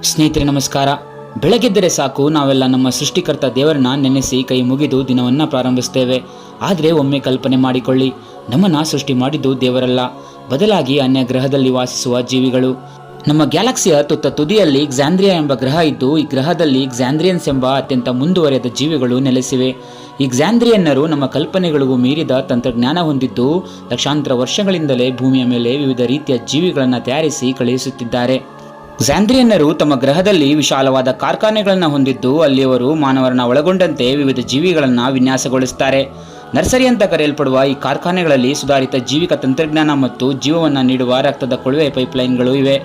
ಸ್ನೇಹಿತರೆ ನಮಸ್ಕಾರ. ಬೆಳಗ್ಗೆದ್ದರೆ ಸಾಕು ನಾವೆಲ್ಲ ನಮ್ಮ ಸೃಷ್ಟಿಕರ್ತ ದೇವರನ್ನ ನೆನೆಸಿ ಕೈ ಮುಗಿದು ದಿನವನ್ನು ಪ್ರಾರಂಭಿಸ್ತೇವೆ. ಆದರೆ ಒಮ್ಮೆ ಕಲ್ಪನೆ ಮಾಡಿಕೊಳ್ಳಿ, ನಮ್ಮನ್ನು ಸೃಷ್ಟಿ ಮಾಡಿದ್ದು ದೇವರಲ್ಲ, ಬದಲಾಗಿ ಅನ್ಯ ಗ್ರಹದಲ್ಲಿ ವಾಸಿಸುವ ಜೀವಿಗಳು. ನಮ್ಮ ಗ್ಯಾಲಕ್ಸಿಯ ತುತ್ತ ತುದಿಯಲ್ಲಿ ಗ್ಸಾಂದ್ರಿಯಾ ಎಂಬ ಗ್ರಹ ಇದ್ದು, ಈ ಗ್ರಹದಲ್ಲಿ ಗ್ಸಾಂದ್ರಿಯನ್ಸ್ ಎಂಬ ಅತ್ಯಂತ ಮುಂದುವರೆದ ಜೀವಿಗಳು ನೆಲೆಸಿವೆ. ಈ ಗ್ಸಾಂದ್ರಿಯನ್ನರು ನಮ್ಮ ಕಲ್ಪನೆಗಳಿಗೂ ಮೀರಿದ ತಂತ್ರಜ್ಞಾನ ಹೊಂದಿದ್ದು, ಲಕ್ಷಾಂತರ ವರ್ಷಗಳಿಂದಲೇ ಭೂಮಿಯ ಮೇಲೆ ವಿವಿಧ ರೀತಿಯ ಜೀವಿಗಳನ್ನು ತಯಾರಿಸಿ ಕಳುಹಿಸುತ್ತಿದ್ದಾರೆ. ಗ್ಸಾಂದ್ರಿಯನ್ನರು ತಮ್ಮ ಗ್ರಹದಲ್ಲಿ ವಿಶಾಲವಾದ ಕಾರ್ಖಾನೆಗಳನ್ನು ಹೊಂದಿದ್ದು, ಅಲ್ಲಿ ಅವರು ಮಾನವರನ್ನ ಒಳಗೊಂಡಂತೆ ವಿವಿಧ ಜೀವಿಗಳನ್ನು ವಿನ್ಯಾಸಗೊಳಿಸುತ್ತಾರೆ. ನರ್ಸರಿ ಅಂತ ಕರೆಯಲ್ಪಡುವ ಈ ಕಾರ್ಖಾನೆಗಳಲ್ಲಿ ಸುಧಾರಿತ ಜೀವಿಕ ತಂತ್ರಜ್ಞಾನ ಮತ್ತು ಜೀವವನ್ನು ನೀಡುವ ರಕ್ತದ ಕೊಳವೆ ಪೈಪ್ಲೈನ್ಗಳು ಇವೆ.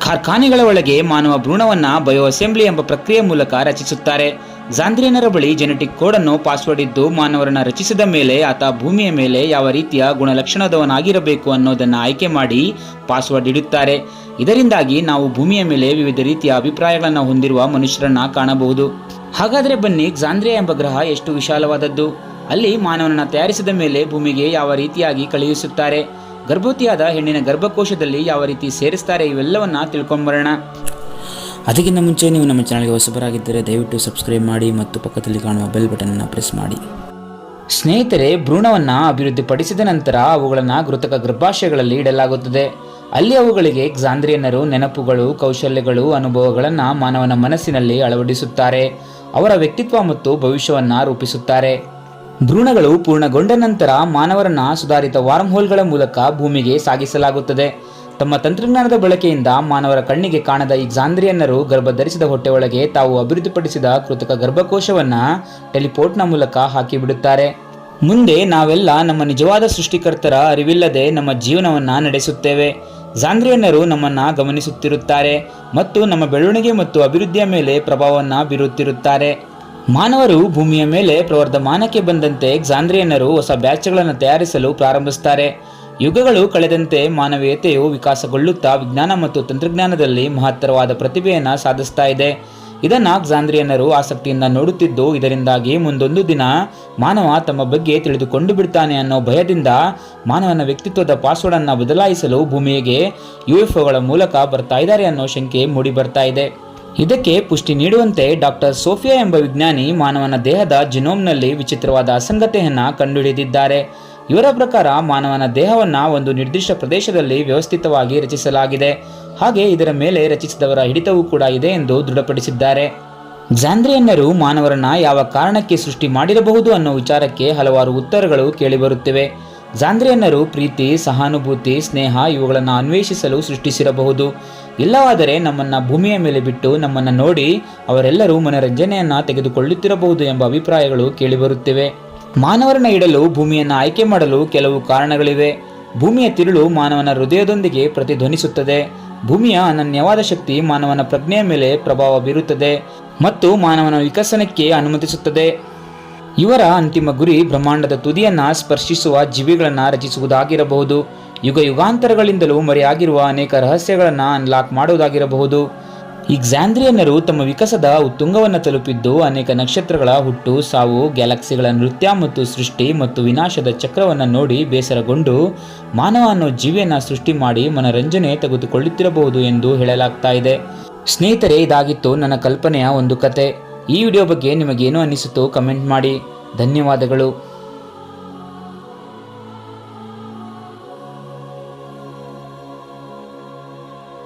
ಕಾರ್ಖಾನೆಗಳ ಒಳಗೆ ಮಾನವ ಭ್ರೂಣವನ್ನು ಬಯೋ ಅಸೆಂಬ್ಲಿ ಎಂಬ ಪ್ರಕ್ರಿಯೆ ಮೂಲಕ ರಚಿಸುತ್ತಾರೆ. ಗ್ಸಾಂದ್ರಿಯನ್ನರ ಬಳಿ ಜೆನೆಟಿಕ್ ಕೋಡ್ ಅನ್ನು ಪಾಸ್ವರ್ಡ್ ಇದ್ದು, ಮಾನವರನ್ನ ರಚಿಸಿದ ಮೇಲೆ ಆತ ಭೂಮಿಯ ಮೇಲೆ ಯಾವ ರೀತಿಯ ಗುಣಲಕ್ಷಣದವನಾಗಿರಬೇಕು ಅನ್ನೋದನ್ನು ಆಯ್ಕೆ ಮಾಡಿ ಪಾಸ್ವರ್ಡ್ ಇಡುತ್ತಾರೆ. ಇದರಿಂದಾಗಿ ನಾವು ಭೂಮಿಯ ಮೇಲೆ ವಿವಿಧ ರೀತಿಯ ಅಭಿಪ್ರಾಯಗಳನ್ನು ಹೊಂದಿರುವ ಮನುಷ್ಯರನ್ನ ಕಾಣಬಹುದು. ಹಾಗಾದರೆ ಬನ್ನಿ, ಗ್ಸಾಂದ್ರಿಯಾ ಎಂಬ ಗ್ರಹ ಎಷ್ಟು ವಿಶಾಲವಾದದ್ದು, ಅಲ್ಲಿ ಮಾನವನನ್ನ ತಯಾರಿಸಿದ ಮೇಲೆ ಭೂಮಿಗೆ ಯಾವ ರೀತಿಯಾಗಿ ಕಳುಹಿಸುತ್ತಾರೆ, ಗರ್ಭವತಿಯಾದ ಹೆಣ್ಣಿನ ಗರ್ಭಕೋಶದಲ್ಲಿ ಯಾವ ರೀತಿ ಸೇರಿಸ್ತಾರೆ, ಇವೆಲ್ಲವನ್ನ ತಿಳ್ಕೊಂಬರೋಣ. ಅದಕ್ಕಿಂತ ಮುಂಚೆ ನೀವು ನಮ್ಮ ಚಾನಲ್ಗೆ ಹೊಸಬರಾಗಿದ್ದರೆ ದಯವಿಟ್ಟು ಸಬ್ಸ್ಕ್ರೈಬ್ ಮಾಡಿ ಮತ್ತು ಪಕ್ಕದಲ್ಲಿ ಕಾಣುವ ಬೆಲ್ ಬಟನ್ನ ಪ್ರೆಸ್ ಮಾಡಿ. ಸ್ನೇಹಿತರೆ, ಭ್ರೂಣವನ್ನು ಅಭಿವೃದ್ಧಿಪಡಿಸಿದ ನಂತರ ಅವುಗಳನ್ನು ಕೃತಕ ಗರ್ಭಾಶಯಗಳಲ್ಲಿ ಇಡಲಾಗುತ್ತದೆ. ಅಲ್ಲಿ ಅವುಗಳಿಗೆ ಗ್ಸಾಂದ್ರಿಯನ್ನರು ನೆನಪುಗಳು, ಕೌಶಲ್ಯಗಳು, ಅನುಭವಗಳನ್ನು ಮಾನವನ ಮನಸ್ಸಿನಲ್ಲಿ ಅಳವಡಿಸುತ್ತಾರೆ. ಅವರ ವ್ಯಕ್ತಿತ್ವ ಮತ್ತು ಭವಿಷ್ಯವನ್ನು ರೂಪಿಸುತ್ತಾರೆ. ಭ್ರೂಣಗಳು ಪೂರ್ಣಗೊಂಡ ನಂತರ ಮಾನವರನ್ನ ಸುಧಾರಿತ ವಾರ್ಮ್ ಹೋಲ್ಗಳ ಮೂಲಕ ಭೂಮಿಗೆ ಸಾಗಿಸಲಾಗುತ್ತದೆ. ತಮ್ಮ ತಂತ್ರಜ್ಞಾನದ ಬಳಕೆಯಿಂದ ಮಾನವರ ಕಣ್ಣಿಗೆ ಕಾಣದ ಈ ಗ್ಸಾಂದ್ರಿಯನ್ನರು ಗರ್ಭಧರಿಸಿದ ಹೊಟ್ಟೆಯೊಳಗೆ ತಾವು ಅಭಿವೃದ್ಧಿಪಡಿಸಿದ ಕೃತಕ ಗರ್ಭಕೋಶವನ್ನು ಟೆಲಿಪೋರ್ಟ್ನ ಮೂಲಕ ಹಾಕಿಬಿಡುತ್ತಾರೆ. ಮುಂದೆ ನಾವೆಲ್ಲ ನಮ್ಮ ನಿಜವಾದ ಸೃಷ್ಟಿಕರ್ತರ ಅರಿವಿಲ್ಲದೆ ನಮ್ಮ ಜೀವನವನ್ನು ನಡೆಸುತ್ತೇವೆ. ಗ್ಸಾಂದ್ರಿಯನ್ನರು ನಮ್ಮನ್ನು ಗಮನಿಸುತ್ತಿರುತ್ತಾರೆ ಮತ್ತು ನಮ್ಮ ಬೆಳವಣಿಗೆ ಮತ್ತು ಅಭಿವೃದ್ಧಿಯ ಮೇಲೆ ಪ್ರಭಾವವನ್ನು ಬೀರುತ್ತಿರುತ್ತಾರೆ. ಮಾನವರು ಭೂಮಿಯ ಮೇಲೆ ಪ್ರವರ್ಧಮಾನಕ್ಕೆ ಬಂದಂತೆ ಗ್ಸಾಂದ್ರಿಯನ್ನರು ಹೊಸ ಬ್ಯಾಚ್ಗಳನ್ನು ತಯಾರಿಸಲು ಪ್ರಾರಂಭಿಸುತ್ತಾರೆ. ಯುಗಗಳು ಕಳೆದಂತೆ ಮಾನವೀಯತೆಯು ವಿಕಾಸಗೊಳ್ಳುತ್ತಾ ವಿಜ್ಞಾನ ಮತ್ತು ತಂತ್ರಜ್ಞಾನದಲ್ಲಿ ಮಹತ್ತರವಾದ ಪ್ರತಿಭೆಯನ್ನು ಸಾಧಿಸ್ತಾ ಇದೆ. ಇದನ್ನು ಗ್ಸಾಂದ್ರಿಯನ್ನರು ಆಸಕ್ತಿಯಿಂದ ನೋಡುತ್ತಿದ್ದು, ಇದರಿಂದಾಗಿ ಮುಂದೊಂದು ದಿನ ಮಾನವ ತಮ್ಮ ಬಗ್ಗೆ ತಿಳಿದುಕೊಂಡು ಬಿಡ್ತಾನೆ ಅನ್ನೋ ಭಯದಿಂದ ಮಾನವನ ವ್ಯಕ್ತಿತ್ವದ ಪಾಸ್ವರ್ಡ್ ಅನ್ನು ಬದಲಾಯಿಸಲು ಭೂಮಿಗೆ UFOಗಳ ಮೂಲಕ ಬರ್ತಾ ಇದ್ದಾರೆ ಅನ್ನೋ ಶಂಕೆ ಮೂಡಿ ಬರ್ತಾ ಇದೆ. ಇದಕ್ಕೆ ಪುಷ್ಟಿ ನೀಡುವಂತೆ ಡಾಕ್ಟರ್ ಸೋಫಿಯಾ ಎಂಬ ವಿಜ್ಞಾನಿ ಮಾನವನ ದೇಹದ ಜಿನೋಮ್ನಲ್ಲಿ ವಿಚಿತ್ರವಾದ ಅಸಂಗತೆಯನ್ನು ಕಂಡುಹಿಡಿದಿದ್ದಾರೆ. ಇವರ ಪ್ರಕಾರ ಮಾನವನ ದೇಹವನ್ನು ಒಂದು ನಿರ್ದಿಷ್ಟ ಪ್ರದೇಶದಲ್ಲಿ ವ್ಯವಸ್ಥಿತವಾಗಿ ರಚಿಸಲಾಗಿದೆ, ಹಾಗೆ ಇದರ ಮೇಲೆ ರಚಿಸಿದವರ ಹಿಡಿತವೂ ಕೂಡ ಇದೆ ಎಂದು ದೃಢಪಡಿಸಿದ್ದಾರೆ. ಗ್ಸಾಂದ್ರಿಯನ್ನರು ಮಾನವರನ್ನ ಯಾವ ಕಾರಣಕ್ಕೆ ಸೃಷ್ಟಿ ಮಾಡಿರಬಹುದು ಅನ್ನೋ ವಿಚಾರಕ್ಕೆ ಹಲವಾರು ಉತ್ತರಗಳು ಕೇಳಿಬರುತ್ತಿವೆ. ಗ್ಸಾಂದ್ರಿಯನ್ನರು ಪ್ರೀತಿ, ಸಹಾನುಭೂತಿ, ಸ್ನೇಹ ಇವುಗಳನ್ನು ಅನ್ವೇಷಿಸಲು ಸೃಷ್ಟಿಸಿರಬಹುದು. ಇಲ್ಲವಾದರೆ ನಮ್ಮನ್ನು ಭೂಮಿಯ ಮೇಲೆ ಬಿಟ್ಟು ನಮ್ಮನ್ನು ನೋಡಿ ಅವರೆಲ್ಲರೂ ಮನರಂಜನೆಯನ್ನು ತೆಗೆದುಕೊಳ್ಳುತ್ತಿರಬಹುದು ಎಂಬ ಅಭಿಪ್ರಾಯಗಳು ಕೇಳಿಬರುತ್ತಿವೆ. ಮಾನವರನ್ನ ಇಡಲು ಭೂಮಿಯನ್ನು ಆಯ್ಕೆ ಮಾಡಲು ಕೆಲವು ಕಾರಣಗಳಿವೆ. ಭೂಮಿಯ ತಿರುಳು ಮಾನವನ ಹೃದಯದೊಂದಿಗೆ ಪ್ರತಿಧ್ವನಿಸುತ್ತದೆ. ಭೂಮಿಯ ಅನನ್ಯವಾದ ಶಕ್ತಿ ಮಾನವನ ಪ್ರಜ್ಞೆಯ ಮೇಲೆ ಪ್ರಭಾವ ಬೀರುತ್ತದೆ ಮತ್ತು ಮಾನವನ ವಿಕಸನಕ್ಕೆ ಅನುಮತಿಸುತ್ತದೆ. ಇವರ ಅಂತಿಮ ಗುರಿ ಬ್ರಹ್ಮಾಂಡದ ತುದಿಯನ್ನು ಸ್ಪರ್ಶಿಸುವ ಜೀವಿಗಳನ್ನು ರಚಿಸುವುದಾಗಿರಬಹುದು. ಯುಗ ಯುಗಾಂತರಗಳಿಂದಲೂ ಮರೆಯಾಗಿರುವ ಅನೇಕ ರಹಸ್ಯಗಳನ್ನು ಅನ್ಲಾಕ್ ಮಾಡುವುದಾಗಿರಬಹುದು. ಈ ಗ್ಸಾಂದ್ರಿಯನ್ನರು ತಮ್ಮ ವಿಕಾಸದ ಉತ್ತುಂಗವನ್ನು ತಲುಪಿದ್ದು, ಅನೇಕ ನಕ್ಷತ್ರಗಳ ಹುಟ್ಟು, ಸಾವು, ಗ್ಯಾಲಕ್ಸಿಗಳ ನೃತ್ಯ ಮತ್ತು ಸೃಷ್ಟಿ ಮತ್ತು ವಿನಾಶದ ಚಕ್ರವನ್ನು ನೋಡಿ ಬೇಸರಗೊಂಡು ಮಾನವ ಅನ್ನೋ ಜೀವಿಯನ್ನು ಸೃಷ್ಟಿ ಮಾಡಿ ಮನರಂಜನೆ ತೆಗೆದುಕೊಳ್ಳುತ್ತಿರಬಹುದು ಎಂದು ಹೇಳಲಾಗ್ತಾ ಇದೆ. ಸ್ನೇಹಿತರೆ, ಇದಾಗಿತ್ತು ನನ್ನ ಕಲ್ಪನೆಯ ಒಂದು ಕತೆ. ಈ ವಿಡಿಯೋ ಬಗ್ಗೆ ನಿಮಗೇನು ಅನ್ನಿಸುತ್ತೋ ಕಮೆಂಟ್ ಮಾಡಿ. ಧನ್ಯವಾದಗಳು.